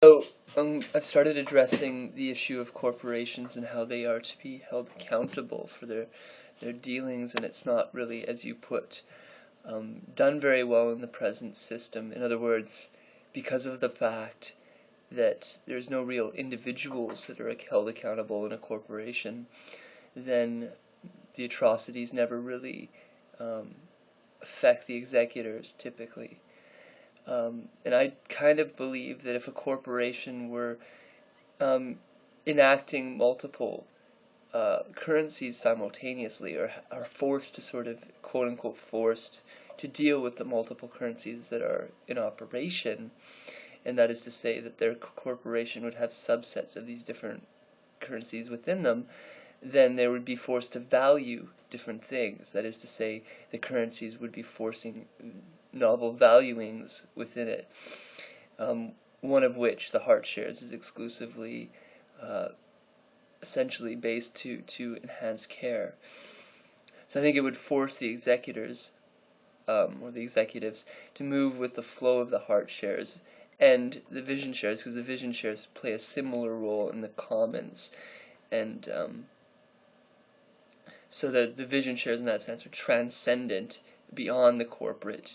So, I've started addressing the issue of corporations and how they are to be held accountable for their dealings, and it's not really, as you put, done very well in the present system. In other words, because of the fact that there's no real individuals that are held accountable in a corporation, then the atrocities never really affect the executors typically. And I kind of believe that if a corporation were enacting multiple currencies simultaneously, or are forced to sort of, quote unquote, forced to deal with the multiple currencies that are in operation, and that is to say that their corporation would have subsets of these different currencies within them, then they would be forced to value different things. That is to say, the currencies would be forcing novel valuings within it. One of which, the heart shares, is exclusively essentially based to enhance care. So I think it would force the executors or the executives to move with the flow of the heart shares and the vision shares, because the vision shares play a similar role in the commons, and so that the vision shares in that sense are transcendent beyond the corporate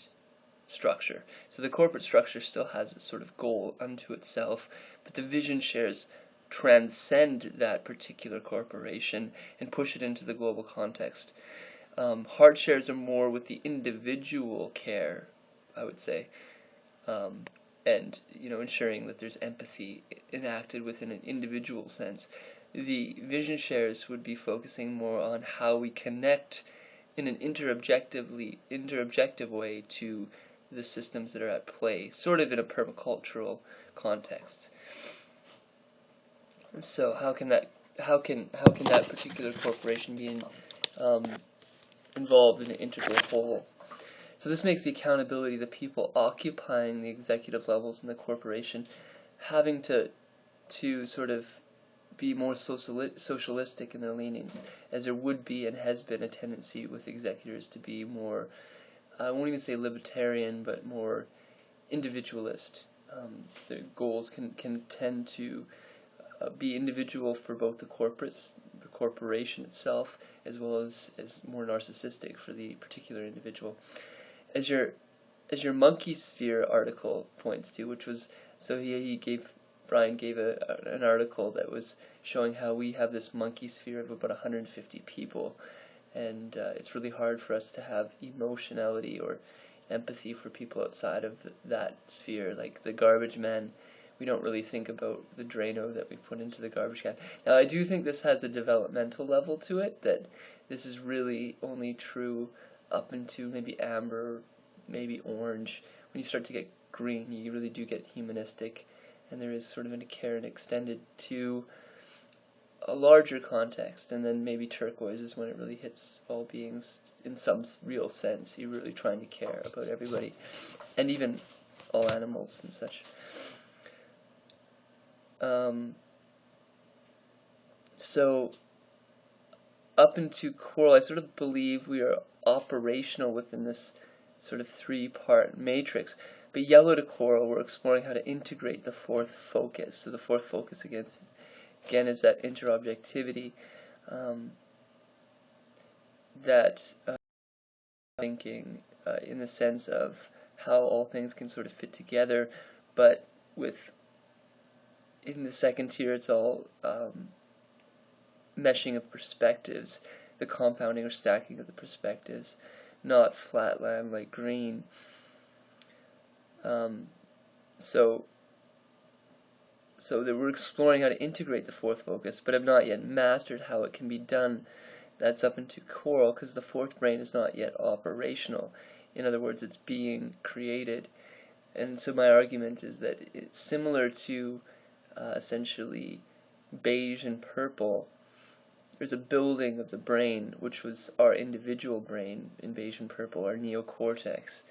structure. So the corporate structure still has a sort of goal unto itself, but the vision shares transcend that particular corporation and push it into the global context. Heart shares are more with the individual care, I would say, and ensuring that there's empathy enacted within an individual sense. The vision shares would be focusing more on how we connect in an interobjective way to the systems that are at play, sort of in a permacultural context. So how can that particular corporation be involved in an integral whole? So this makes the accountability of the people occupying the executive levels in the corporation having to sort of be more socialistic in their leanings, as there would be and has been a tendency with executors to be more, I won't even say libertarian, but more individualist. Their goals can tend to be individual for both the corporation itself, as well as more narcissistic for the particular individual. As your monkey sphere article points to, which was, so Brian gave an article that was showing how we have this monkey sphere of about 150 people, and it's really hard for us to have emotionality or empathy for people outside of that sphere. Like the garbage man, we don't really think about the Drano that we put into the garbage can. Now, I do think this has a developmental level to it, that this is really only true up into maybe amber, maybe orange. When you start to get green, you really do get humanistic, and there is sort of a care and extended to a larger context, and then maybe turquoise is when it really hits all beings in some real sense. You're really trying to care about everybody, and even all animals and such. So up into coral, I sort of believe we are operational within this sort of three-part matrix. But yellow to coral, we're exploring how to integrate the fourth focus. So the fourth focus again is that interobjectivity, that thinking in the sense of how all things can sort of fit together, but in the second tier it's all meshing of perspectives, the compounding or stacking of the perspectives, not flatland like green. So that we're exploring how to integrate the fourth focus, but have not yet mastered how it can be done. That's up into coral, because the fourth brain is not yet operational. In other words, it's being created. And so my argument is that it's similar to essentially beige and purple. There's a building of the brain, which was our individual brain in beige and purple, our neocortex.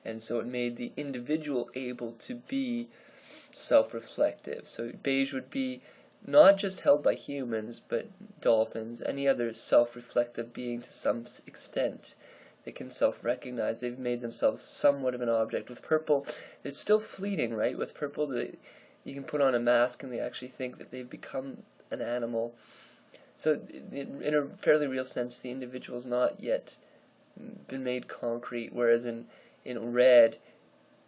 And so it made the individual able to be self-reflective. So beige would be not just held by humans, but dolphins, any other self-reflective being to some extent. They can self-recognize. They've made themselves somewhat of an object. With purple, it's still fleeting, right? With purple, you can put on a mask and they actually think that they've become an animal. So in a fairly real sense, the individual's not yet been made concrete, whereas in red,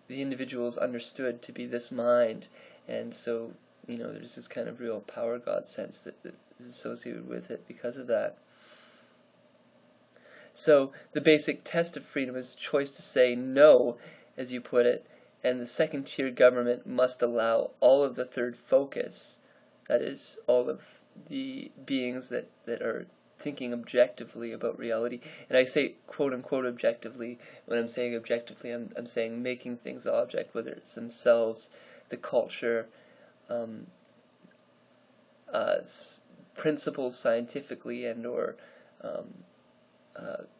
the individual is understood to be this mind, and so there's this kind of real power god sense that is associated with it because of that. So the basic test of freedom is choice to say no, as you put it, and the second-tier government must allow all of the third focus, that is, all of the beings that are thinking objectively about reality. And I say quote-unquote objectively. When I'm saying objectively, I'm saying making things object, whether it's themselves, the culture, principles scientifically and or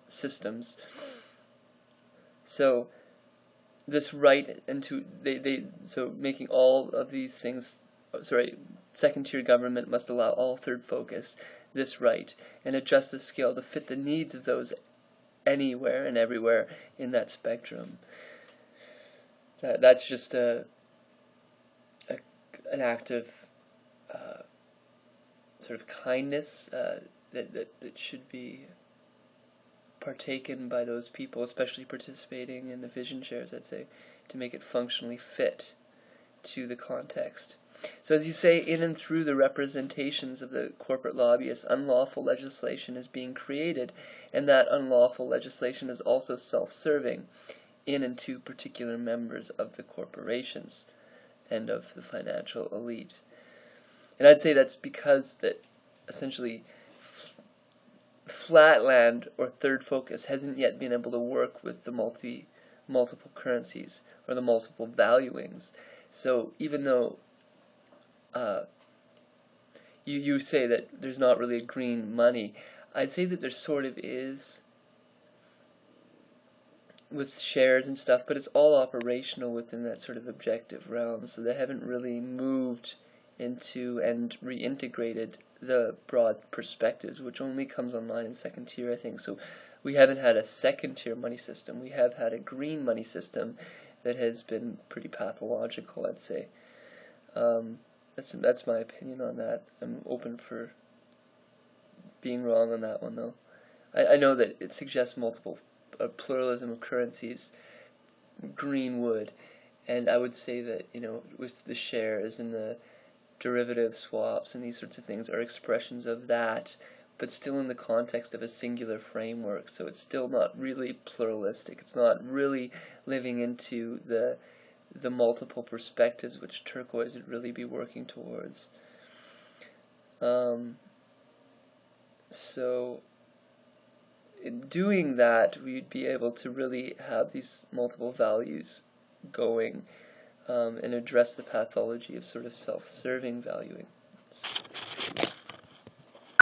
systems. So this right into so making all of these things, second-tier government must allow all third focus, this right, and adjust the scale to fit the needs of those anywhere and everywhere in that spectrum. That's just an act of sort of kindness that should be partaken by those people, especially participating in the vision shares, I'd say, to make it functionally fit to the context. So as you say, in and through the representations of the corporate lobbyists, unlawful legislation is being created, and that unlawful legislation is also self-serving in and to particular members of the corporations and of the financial elite. And I'd say that's because that essentially flatland or third focus hasn't yet been able to work with the multiple currencies or the multiple valuings. So even though you say that there's not really a green money, I'd say that there sort of is with shares and stuff, but it's all operational within that sort of objective realm, so they haven't really moved into and reintegrated the broad perspectives, which only comes online in second tier, I think. So we haven't had a second tier money system. We have had a green money system that has been pretty pathological, I'd say. That's my opinion on that. I'm open for being wrong on that one, though. I know that it suggests multiple pluralism of currencies, green would, and I would say that with the shares and the derivative swaps and these sorts of things are expressions of that, but still in the context of a singular framework, so it's still not really pluralistic. It's not really living into the multiple perspectives which turquoise would really be working towards. So in doing that, we'd be able to really have these multiple values going and address the pathology of sort of self-serving valuing.